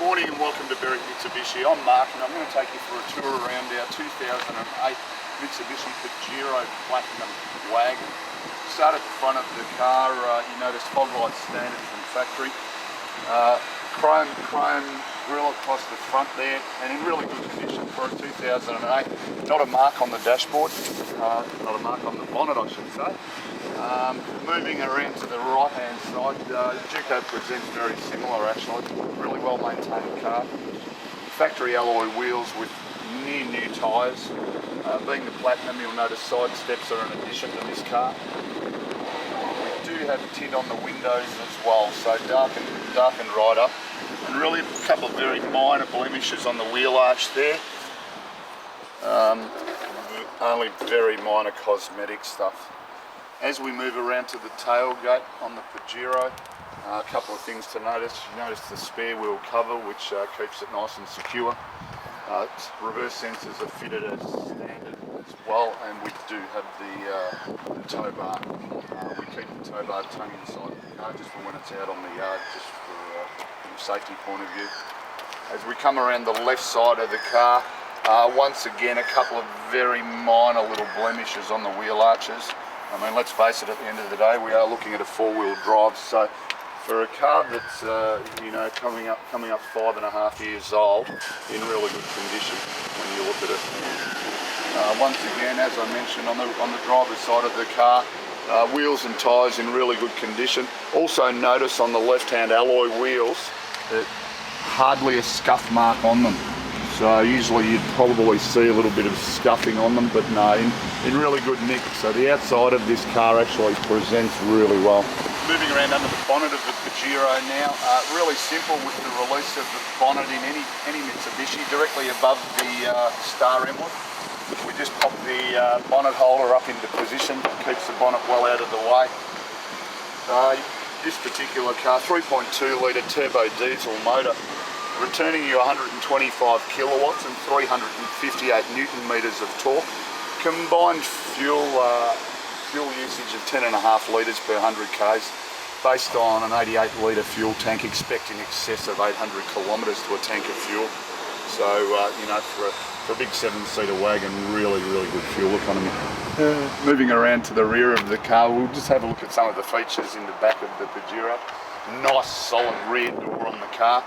morning and welcome to Berwick Mitsubishi. I'm Mark and I'm going to take you for a tour around our 2008 Mitsubishi Pajero Platinum wagon. Start at the front of the car, you notice fog lights standard from factory. Chrome grille across the front there and in really good condition for a 2008. Not a mark on the dashboard, not a mark on the bonnet I should say. Moving around to the right hand side, Duco presents very similar actually, really well maintained car. Factory alloy wheels with near new tyres. Being the Platinum, you'll notice side steps are an addition to this car. We do have tint on the windows as well, so darkened right up. And really a couple of very minor blemishes on the wheel arch there. Only very minor cosmetic stuff. As we move around to the tailgate on the Pajero, a couple of things to notice. You notice the spare wheel cover, which keeps it nice and secure. Reverse sensors are fitted as standard as well, and we do have the tow bar. We keep the tow bar tongue inside the car just for when it's out on the yard, just from a safety point of view. As we come around the left side of the car, once again a couple of very minor little blemishes on the wheel arches. I mean, let's face it, at the end of the day, we are looking at a four-wheel drive, so for a car that's you know, coming up 5.5 years old, in really good condition when you look at it. Once again, as I mentioned, on the driver's side of the car, wheels and tyres in really good condition. Also notice on the left-hand alloy wheels that hardly a scuff mark on them. So usually you'd probably see a little bit of scuffing on them, but no, in really good nick. So the outside of this car actually presents really well. Moving around under the bonnet of the Pajero now, really simple with the release of the bonnet in any Mitsubishi directly above the star emblem. We just pop the bonnet holder up into position, keeps the bonnet well out of the way. This particular car, 3.2 litre turbo diesel motor, returning you 125 kilowatts and 358 newton meters of torque. Combined fuel usage of 10.5 litres per 100 k's, based on an 88 litre fuel tank, expect in excess of 800 kilometres to a tank of fuel. So you know, for a big 7-seater wagon, really good fuel economy. Moving around to the rear of the car, we'll just have a look at some of the features in the back of the Pajero. Nice solid rear door on the car.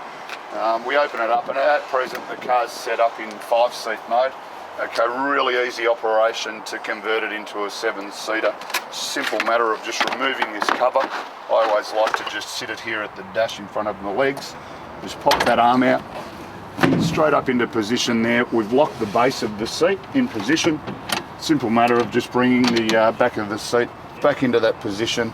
We open it up and at present the car's set up in 5-seat mode. Okay, really easy operation to convert it into a 7-seater. Simple matter of just removing this cover. I always like to just sit it here at the dash in front of the legs. Just pop that arm out, straight up into position there. We've locked the base of the seat in position. Simple matter of just bringing the back of the seat back into that position.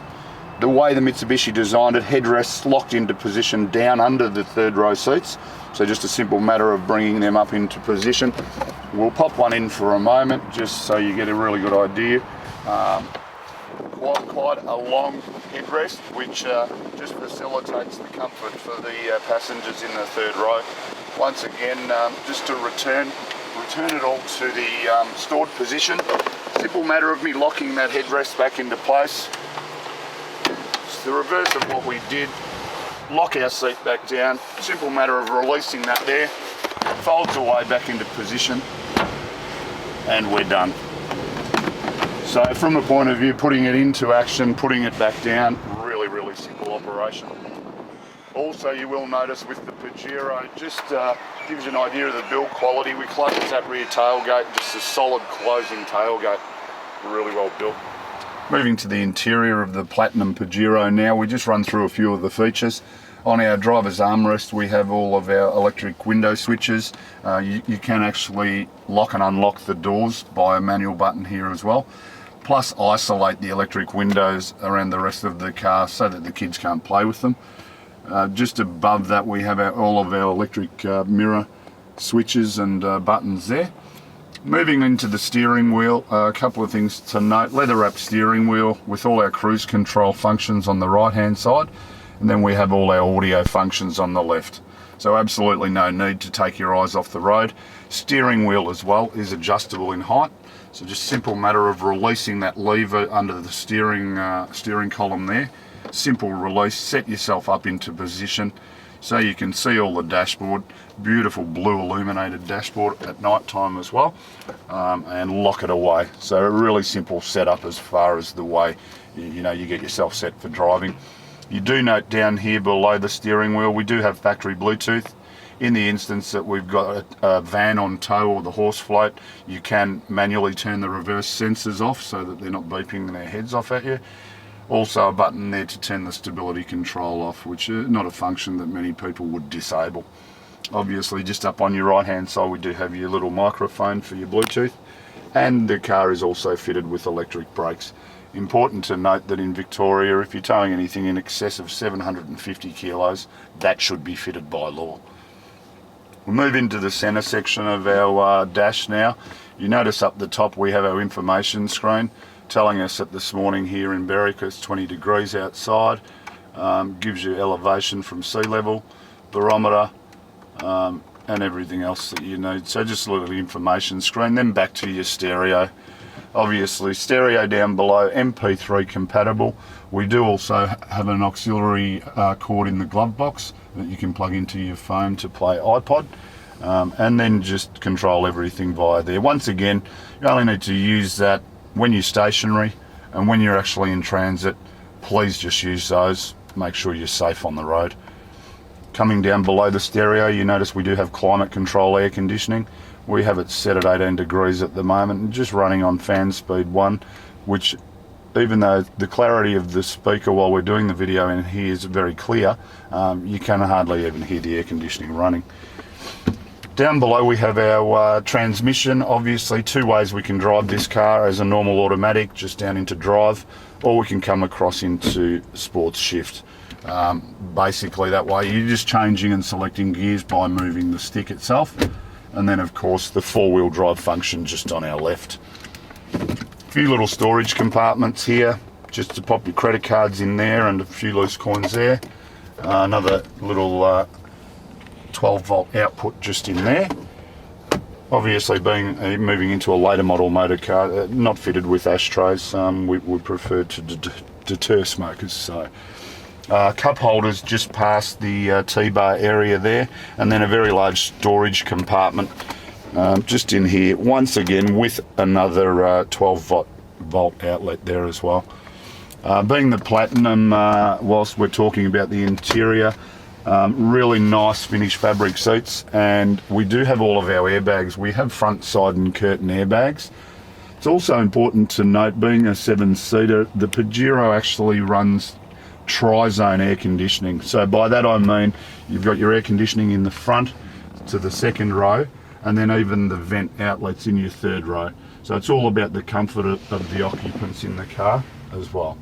The way the Mitsubishi designed it, headrests locked into position down under the third row seats. So just a simple matter of bringing them up into position. We'll pop one in for a moment just so you get a really good idea. Quite a long headrest, which just facilitates the comfort for the passengers in the third row. Once again, just to return it all to the stored position. Simple matter of me locking that headrest back into place. The reverse of what we did, lock our seat back down, simple matter of releasing that there, folds away back into position, and we're done. So from the point of view, putting it into action, putting it back down, really simple operation. Also you will notice with the Pajero, just gives you an idea of the build quality. We close that rear tailgate, just a solid closing tailgate, really well built. Moving to the interior of the Platinum Pajero now, we just run through a few of the features. On our driver's armrest we have all of our electric window switches. You can actually lock and unlock the doors by a manual button here as well. Plus isolate the electric windows around the rest of the car so that the kids can't play with them. Just above that we have all of our electric mirror switches and buttons there. Moving into the steering wheel, a couple of things to note. Leather wrapped steering wheel with all our cruise control functions on the right hand side, and then we have all our audio functions on the left. So absolutely no need to take your eyes off the road. Steering wheel as well is adjustable in height, so just simple matter of releasing that lever under the steering column there. Simple release, set yourself up into position. So you can see all the dashboard, beautiful blue illuminated dashboard at night time as well, and lock it away. So a really simple setup as far as the way you get yourself set for driving. You do note down here below the steering wheel, we do have factory Bluetooth. In the instance that we've got a van on tow or the horse float, you can manually turn the reverse sensors off so that they're not beeping their heads off at you. Also a button there to turn the stability control off, which is not a function that many people would disable. Obviously just up on your right hand side we do have your little microphone for your Bluetooth, and the car is also fitted with electric brakes. Important to note that in Victoria, if you're towing anything in excess of 750 kilos, that should be fitted by law. We'll move into the centre section of our dash now. You notice up the top we have our information screen telling us that this morning here in Berwick it's 20 degrees outside. Gives you elevation from sea level, barometer, and everything else that you need. So just a little information screen, then back to your stereo. Obviously stereo down below, MP3 compatible. We do also have an auxiliary cord in the glove box that you can plug into your phone to play iPod, and then just control everything via there. Once again, you only need to use that when you're stationary, and when you're actually in transit, please just use those. Make sure you're safe on the road. Coming down below the stereo, you notice we do have climate control air conditioning. We have it set at 18 degrees at the moment and just running on fan speed 1, which, even though the clarity of the speaker while we're doing the video in here is very clear, you can hardly even hear the air conditioning running. Down below we have our transmission. Obviously 2 ways we can drive this car: as a normal automatic, just down into drive, or we can come across into sports shift. Basically that way you're just changing and selecting gears by moving the stick itself, and then of course the 4-wheel drive function just on our left. A few little storage compartments here, just to pop your credit cards in there, and a few loose coins there. Another little 12-volt output just in there. Obviously being moving into a later model motor car, not fitted with ashtrays, we prefer to deter smokers. So cup holders just past the T-bar area there, and then a very large storage compartment just in here, once again with another 12-volt outlet there as well. Being the platinum, whilst we're talking about the interior, really nice finished fabric seats, and we do have all of our airbags. We have front, side and curtain airbags. It's also important to note, being a 7-seater, the Pajero actually runs tri-zone air conditioning. So by that I mean you've got your air conditioning in the front to the 2nd row, and then even the vent outlets in your 3rd row. So it's all about the comfort of the occupants in the car as well.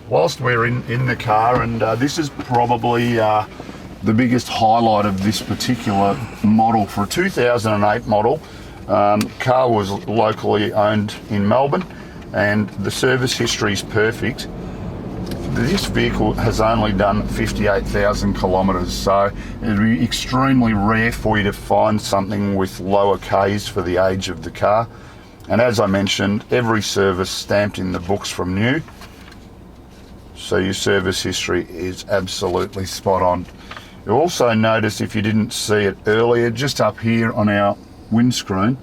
Whilst we're in the car, and this is probably the biggest highlight of this particular model, for a 2008 model, car was locally owned in Melbourne, and the service history is perfect. This vehicle has only done 58,000 kilometres, so it'd be extremely rare for you to find something with lower Ks for the age of the car. And as I mentioned, every service stamped in the books from new, so your service history is absolutely spot on. You'll also notice, if you didn't see it earlier, just up here on our windscreen,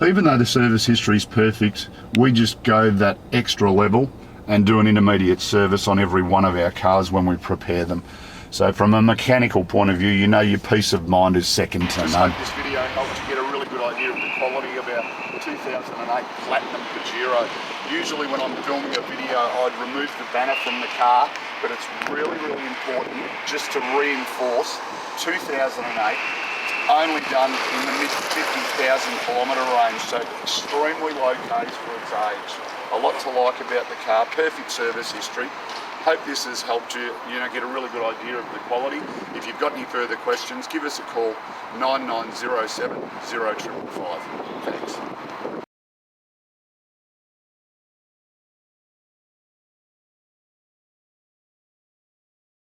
even though the service history is perfect, we just go that extra level and do an intermediate service on every one of our cars when we prepare them. So from a mechanical point of view, you know your peace of mind is second to none. This video helps you get a really good idea of the quality of our 2008 Platinum Pajero. Usually when I'm filming a video, I'd remove the banner from the car, but it's really, really important just to reinforce 2008, only done in the mid 50,000 kilometre range, so extremely low Ks for its age. A lot to like about the car, perfect service history. Hope this has helped you, get a really good idea of the quality. If you've got any further questions, give us a call, 9907 0555. Thanks.